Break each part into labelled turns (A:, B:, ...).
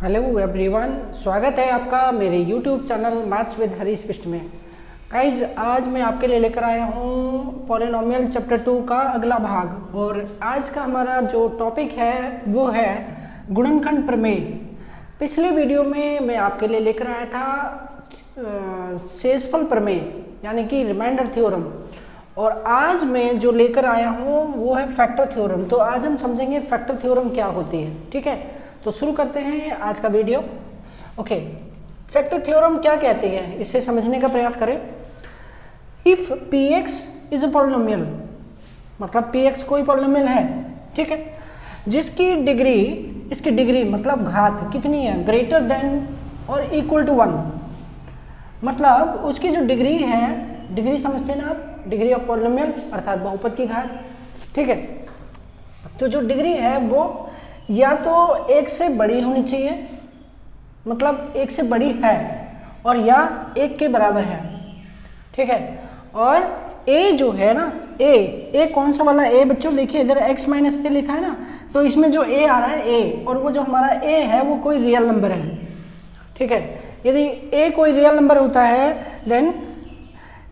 A: Hello everyone, स्वागत है आपका मेरे YouTube channel maths with Harish Bisht में। गाइज, आज मैं आपके लिए लेकर आया हूँ पॉलिनोमियल चैप्टर 2 का अगला भाग। और आज का हमारा जो टॉपिक है वो है गुणनखंड प्रमेय। पिछले वीडियो में मैं आपके लिए लेकर आया था शेषफल प्रमेय यानी कि रिमाइंडर थ्योरम, और आज मैं जो लेकर आया हूँ वो है फैक्टर थ्योरम। तो आज हम समझेंगे फैक्टर थ्योरम क्या होती है। ठीक है, तो शुरू करते हैं आज का वीडियो। ओके, फैक्टर थ्योरम क्या कहती है, इसे समझने का प्रयास करें। If px is a polynomial, मतलब px कोई पॉलिनोमियल है, ठीक है, जिसकी डिग्री, इसकी डिग्री मतलब घात कितनी है, ग्रेटर देन और इक्वल टू 1। मतलब उसकी जो डिग्री है, डिग्री समझते हैं ना आप, डिग्री ऑफ पॉलिनोमियल अर्थात बहुपद की घात। ठीक है, तो जो डिग्री है वो या तो एक से बड़ी होनी चाहिए, मतलब एक से बड़ी है, और या एक के बराबर है। ठीक है, और a जो है ना, a कौन सा वाला a बच्चों, देखिए इधर x माइनस ए लिखा है ना, तो इसमें जो a आ रहा है a, और वो जो हमारा a है वो कोई रियल नंबर है। ठीक है, यदि a कोई रियल नंबर होता है देन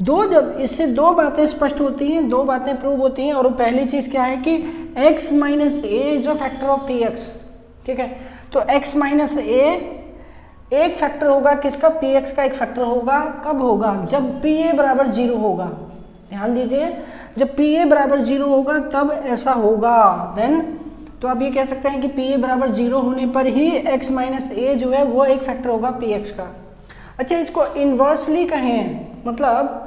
A: जब इससे दो बातें स्पष्ट होती हैं, दो बातें प्रूव होती हैं। और वो पहली चीज़ क्या है कि x minus A is a factor of px। ठीक है, तो x माइनस ए एक फैक्टर होगा किसका, px का एक फैक्टर होगा। कब होगा, जब pa बराबर 0 होगा। ध्यान दीजिए, जब pa बराबर 0 होगा तब ऐसा होगा। देन तो आप ये कह सकते हैं कि pa बराबर 0 होने पर ही x माइनस ए जो है वो एक फैक्टर होगा px का। अच्छा, इसको इन्वर्सली कहें, मतलब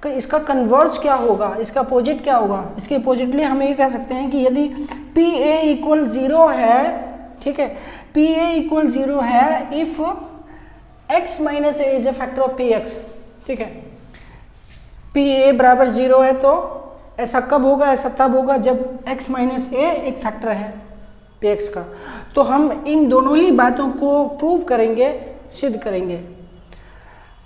A: इसका कन्वर्स क्या होगा, इसका अपोजिट क्या होगा। इसके अपोजिटली हम ये कह सकते हैं कि यदि pa इक्वल 0 है, ठीक है, pa इक्वल 0 है if x minus A is a factor of px। ठीक है, pa बराबर 0 है तो ऐसा कब होगा, ऐसा तब होगा जब x माइनस ए एक फैक्टर है px का। तो हम इन दोनों ही बातों को प्रूव करेंगे, सिद्ध करेंगे।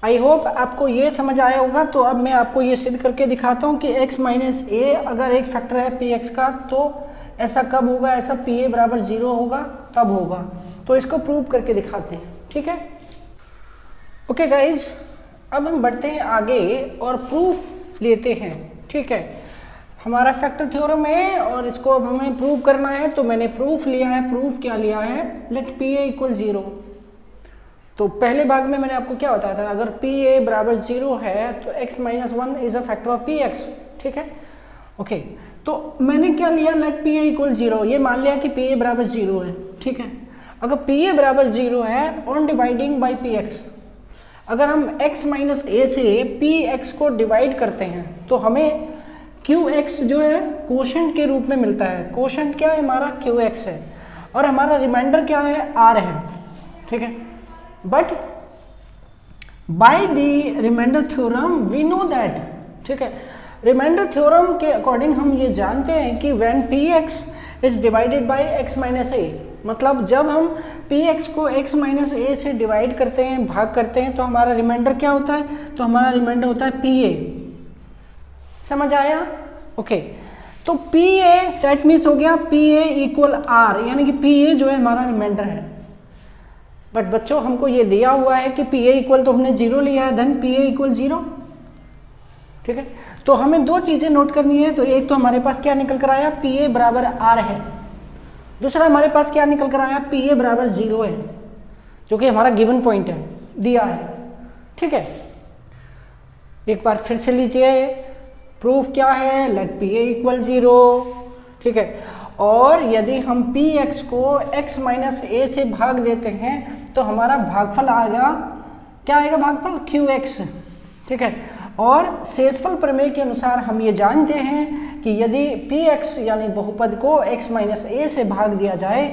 A: आई होप आपको ये समझ आया होगा। तो अब मैं आपको ये सिद्ध करके दिखाता हूँ कि x माइनस ए अगर एक फैक्टर है px का तो ऐसा कब होगा, ऐसा pa बराबर 0 होगा तब होगा। तो इसको प्रूव करके दिखाते हैं। ठीक है, ओके गाइज, अब हम बढ़ते हैं आगे और प्रूफ लेते हैं। ठीक है, हमारा फैक्टर थ्योरम है और इसको अब हमें प्रूव करना है। तो मैंने प्रूफ लिया है। प्रूफ क्या लिया है, लेट pa इक्वल 0। तो पहले भाग में मैंने आपको क्या बताया था, अगर pa बराबर 0 है तो x minus 1 is a factor of px। ठीक है, ओके, तो मैंने क्या लिया, लेट pa इक्वल 0, ये मान लिया कि pa बराबर 0 है। ठीक है, अगर pa बराबर 0 है ऑन डिवाइडिंग बाई px, अगर हम x माइनस ए से px को डिवाइड करते हैं तो हमें qx जो है कोशेंट के रूप में मिलता है। कोशेंट क्या है हमारा, qx है, और हमारा रिमाइंडर क्या है, r है। ठीक है, but by the reminder theorem we know that, ठीक है, रिमाइंडर थ्योरम के अकॉर्डिंग हम ये जानते हैं कि when px is divided by x minus A, मतलब जब हम px को x माइनस ए से डिवाइड करते हैं, भाग करते हैं, तो हमारा रिमाइंडर क्या होता है, तो हमारा रिमाइंडर होता है pa। समझ आया, ओके। तो pa दैट मीन्स हो गया pa इक्वल r, यानी कि pa जो है हमारा रिमाइंडर है। बट बच्चों हमको ये दिया हुआ है कि pa इक्वल, तो हमने 0 लिया है, देन pa इक्वल 0। ठीक है, तो हमें दो चीजें नोट करनी है। तो एक तो हमारे पास क्या निकल कर आया, pa बराबर r है। दूसरा हमारे पास क्या निकल कर आया, pa बराबर 0 है, जो कि हमारा गिवन पॉइंट है, दिया है। ठीक है, एक बार फिर से लीजिए, प्रूफ क्या है, लेट pa इक्वल 0। ठीक है, और यदि हम px को x माइनस ए से भाग देते हैं तो हमारा भागफल आएगा, क्या आएगा भागफल, qx। ठीक है, और शेषफल प्रमेय के अनुसार हम ये जानते हैं कि यदि px यानी बहुपद को x माइनस ए से भाग दिया जाए,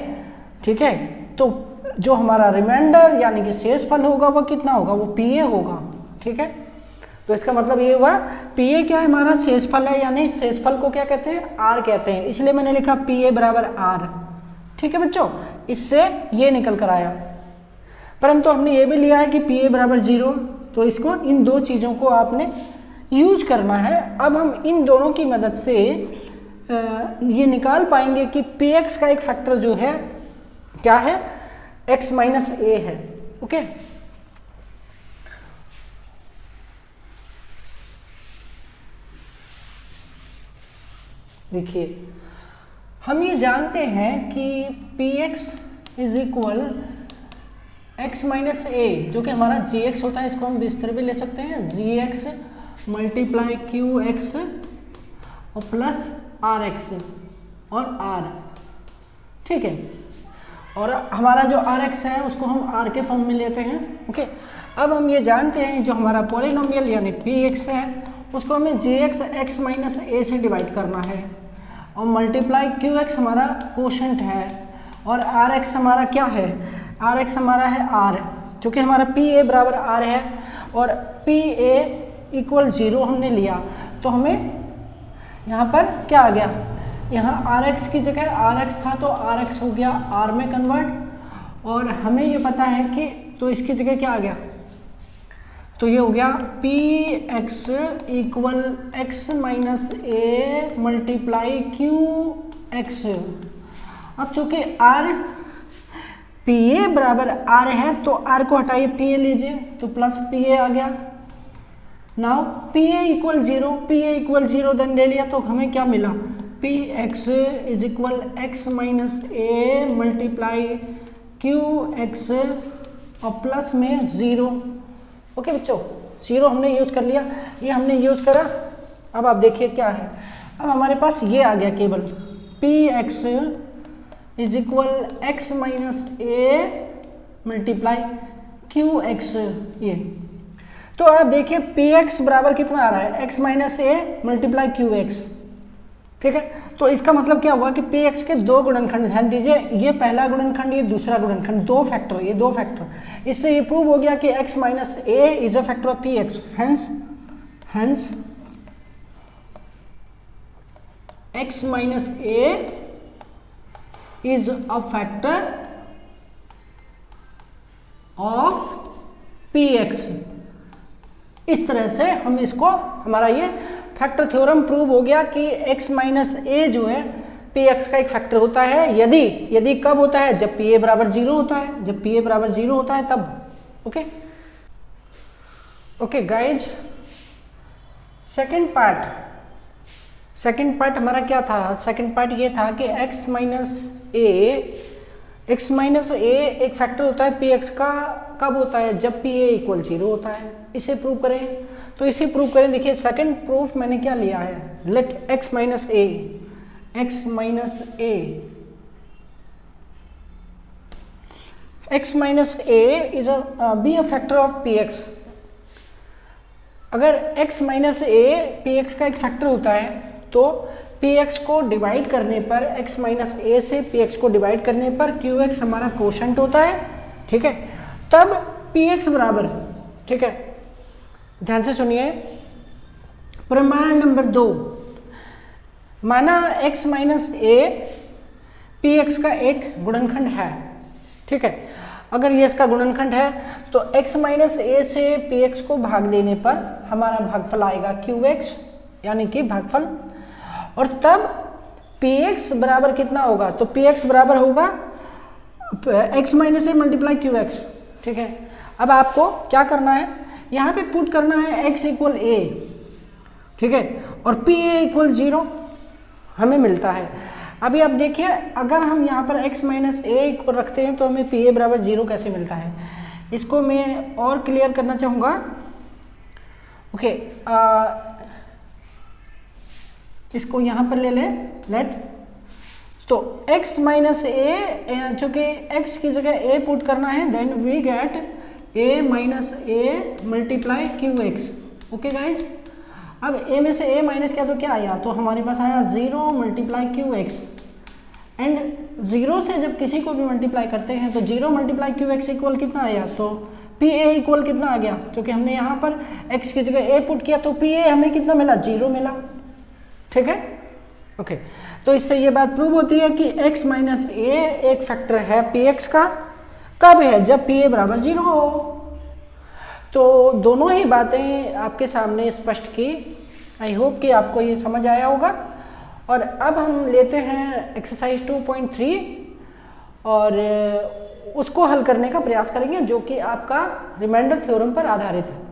A: ठीक है, तो जो हमारा रिमाइंडर यानी कि शेषफल होगा वो कितना होगा, वो pa होगा। ठीक है, तो इसका मतलब ये हुआ pa क्या है, हमारा शेषफल है, यानी शेषफल को क्या कहते हैं, r कहते हैं, इसलिए मैंने लिखा pa बराबर r। ठीक है बच्चों, इससे ये निकल कर आया। परंतु हमने ये भी लिया है कि pa बराबर 0, तो इसको, इन दो चीज़ों को आपने यूज करना है। अब हम इन दोनों की मदद से ये निकाल पाएंगे कि px का एक फैक्टर जो है क्या है, x माइनस ए है। ओके, देखिए हम ये जानते हैं कि P X is equal X minus A, जो कि हमारा जी एक्स होता है, इसको हम इस तरह भी ले सकते हैं, जी एक्स मल्टीप्लाई क्यू एक्स और प्लस आर एक्स और आर, ठीक है। और हमारा जो आर एक्स है उसको हम आर के फॉर्म में लेते हैं। ओके, अब हम ये जानते हैं जो हमारा पॉलिनोमियल यानी पी एक्स है उसको हमें जी एक्स एक्स माइनस ए से डिवाइड करना है, और मल्टीप्लाई क्यू एक्स हमारा कोशेंट है, और आर एक्स हमारा क्या है, आर एक्स हमारा है आर, जो कि हमारा पी ए बराबर आर है, और पी ए इक्वल 0 हमने लिया, तो हमें यहाँ पर क्या आ गया, यहाँ आर एक्स की जगह आर एक्स था तो आर एक्स हो गया आर में कन्वर्ट, और हमें ये पता है कि तो इसकी जगह क्या आ गया, तो ये हो गया P X equal X minus A multiply Q X. अब चूंकि आर पी ए बराबर आर है तो आर को हटाइए, पी ए लीजिए, तो प्लस पी ए आ गया। Now P A equal 0, P A equal 0 then ले लिया, तो हमें क्या मिला, P X is equal X minus A multiply Q X और प्लस में 0। ओके बच्चों, 0 हमने यूज कर लिया, ये हमने यूज करा। अब आप देखिए क्या है, अब हमारे पास ये आ गया केवल P X is equal X minus A multiply Q x, ये तो आप देखिए पी एक्स बराबर कितना आ रहा है, x minus A multiply Q x, ठीक है। तो इसका मतलब क्या हुआ कि पी एक्स के दो गुणनखंड, ध्यान दीजिए ये पहला गुणनखंड ये दूसरा गुणनखंड, दो फैक्टर, ये दो फैक्टर, इससे ये प्रूव हो गया कि x minus A is a factor of P x, hence x minus A is a factor of P x. इस तरह से हम इसको, हमारा ये फैक्टर थ्योरम प्रूव हो गया कि x माइनस ए जो है पी एक्स का एक फैक्टर होता है, यदि कब होता है, जब पी ए बराबर 0 होता है, जब पी ए बराबर 0 होता है तब। ओके गाइज, सेकंड पार्ट हमारा क्या था, सेकंड पार्ट ये था कि x माइनस ए एक फैक्टर होता है पी एक्स का, कब होता है, जब पी ए इक्वल 0 होता है। इसे प्रूव करें, तो इसे प्रूव करें। देखिए सेकंड प्रूफ मैंने क्या लिया है, let x minus A is be a factor of P X. अगर x minus A P X का एक फैक्टर होता है तो पी एक्स को डिवाइड करने पर, x माइनस ए से पी एक्स को डिवाइड करने पर क्यू एक्स हमारा कोशेंट होता है, ठीक है। तब पी एक्स बराबर, ठीक है, ध्यान से सुनिए, प्रमाण नंबर 2, माना x minus A P X का एक गुणनखंड है, ठीक है। अगर ये इसका गुणनखंड है तो x माइनस ए से पी एक्स को भाग देने पर हमारा भागफल आएगा क्यू एक्स, यानी कि भागफल, और तब पी एक्स बराबर कितना होगा, तो पी एक्स बराबर होगा x minus A multiply Q x, ठीक है। अब आपको क्या करना है, यहाँ पे पुट करना है x इक्वल ए, ठीक है, और पी ए इक्वल 0 हमें मिलता है। अभी आप देखिए अगर हम यहाँ पर x माइनस ए को रखते हैं तो हमें पी ए बराबर 0 कैसे मिलता है, इसको मैं और क्लियर करना चाहूँगा। ओके, इसको यहाँ पर ले लें, लेट, तो x माइनस ए, चूँकि x की जगह a पुट करना है, then we get a minus A multiply Q X. Okay guys, अब a में से a माइनस किया तो क्या आया, तो हमारे पास आया 0 मल्टीप्लाई क्यू एक्स, एंड 0 से जब किसी को भी मल्टीप्लाई करते हैं तो 0 मल्टीप्लाई क्यू एक्स इक्वल कितना आया, तो पी ए इक्वल कितना आ गया, क्योंकि हमने यहाँ पर x की जगह a पुट किया तो पी ए हमें कितना मिला, 0 मिला, ठीक है। ओके, तो इससे ये बात प्रूव होती है कि x माइनस ए एक फैक्टर है पी एक्स का, कब है, जब पी ए बराबर 0 हो। तो दोनों ही बातें आपके सामने स्पष्ट की, आई होप कि आपको ये समझ आया होगा। और अब हम लेते हैं एक्सरसाइज 2.3, और उसको हल करने का प्रयास करेंगे, जो कि आपका रिमाइंडर थ्योरम पर आधारित है।